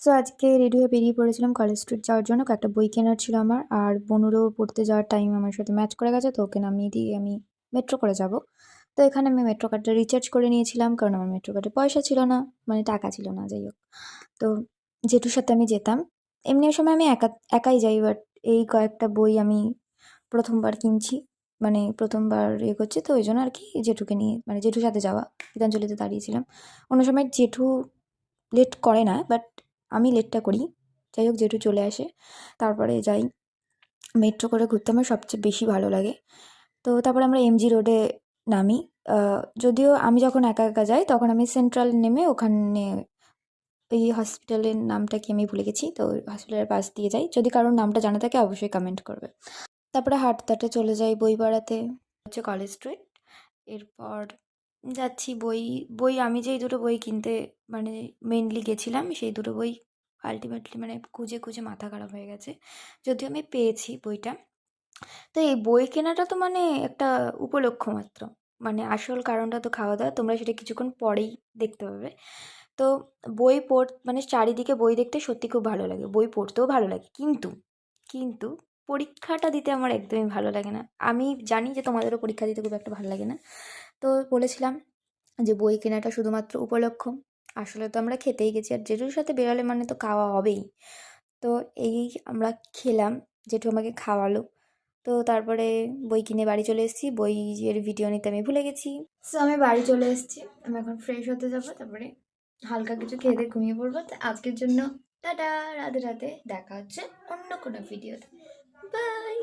So আজকে ready হয়ে বেরিয়ে পড়েছিলাম কলেজ স্ট্রিট যাওয়ার জন্য। কয়েকটা বই কেনার ছিল আমার, আর বনুরও পড়তে যাওয়ার টাইম আমার সাথে ম্যাচ করে গেছে, তো ওকে নামিয়ে দিয়ে আমি মেট্রো করে যাব। তো এখানে আমি মেট্রো কার্ডটা রিচার্জ করে নিয়েছিলাম, কারণ আমার মেট্রো কার্ডে পয়সা ছিল না, মানে টাকা ছিল না, যাই হোক। তো জেঠুর সাথে আমি যেতাম, এমনি সময় আমি একাই যাই, বাট এই কয়েকটা বই আমি প্রথমবার কিনছি, মানে প্রথমবার করছি, তো ওই জন্য আর কি জেঠুকে নিয়ে, মানে জেঠুর সাথে যাওয়া। গীতাঞ্জলিতে দাঁড়িয়েছিলাম। অন্য সময় জেঠু লেট করে না, বাট আমি লেটটা করি। যাই হোক, জেঠু চলে আসে, তারপরে যাই। মেট্রো করে ঘুরতে আমার সবচেয়ে বেশি ভালো লাগে। তো তারপরে আমরা এমজি রোডে নামি। যদিও আমি যখন একা একা যাই তখন আমি সেন্ট্রাল নেমে ওখানে এই হসপিটালের নামটা কি আমি ভুলে গেছি, তো ওই হসপিটালের পাশ দিয়ে যাই। যদি কারোর নামটা জানা থাকে অবশ্যই কমেন্ট করবে। তারপরে হাঁটতে হাঁটতে চলে যাই বইপাড়াতে, হচ্ছে কলেজ স্ট্রিট। এরপর যাচ্ছি বই বই আমি যেই দুটো বই কিনতে মানে মেনলি গেছিলাম, সেই দুটো বই আলটিমেটলি মানে খুঁজে খুঁজে মাথা খারাপ হয়ে গেছে। যদিও আমি পেয়েছি বইটা। তো এই বই কেনাটা তো মানে একটা উপলক্ষ মাত্র, মানে আসল কারণটা তো খাওয়া দাওয়া, তোমরা সেটা কিছুক্ষণ পরেই দেখতে পাবে। তো বই মানে চারিদিকে বই দেখতে সত্যি খুব ভালো লাগে, বই পড়তেও ভালো লাগে, কিন্তু কিন্তু পরীক্ষাটা দিতে আমার একদমই ভালো লাগে না। আমি জানি যে তোমাদেরও পরীক্ষা দিতে খুব একটা ভালো লাগে না। তো বলেছিলাম যে বই কেনাটা শুধুমাত্র উপলক্ষ, আসলে তো আমরা খেতেই গেছি, আর জেঠুর সাথে বেরোলে মানে তো খাওয়া হবেই। তো এই আমরা খেলাম, জেঠু আমাকে খাওয়ালো। তো তারপরে বই কিনে বাড়ি চলে এসেছি, বইয়ের ভিডিও নিতে আমি ভুলে গেছি। সো আমি বাড়ি চলে এসেছি, আমি এখন ফ্রেশ হতে যাবো, তারপরে হালকা কিছু খেয়ে দিয়ে ঘুমিয়ে পড়বো। তো আজকের জন্য টাটা, রাধে রাধে, দেখা হচ্ছে অন্য কোনো ভিডিওতে। বাই।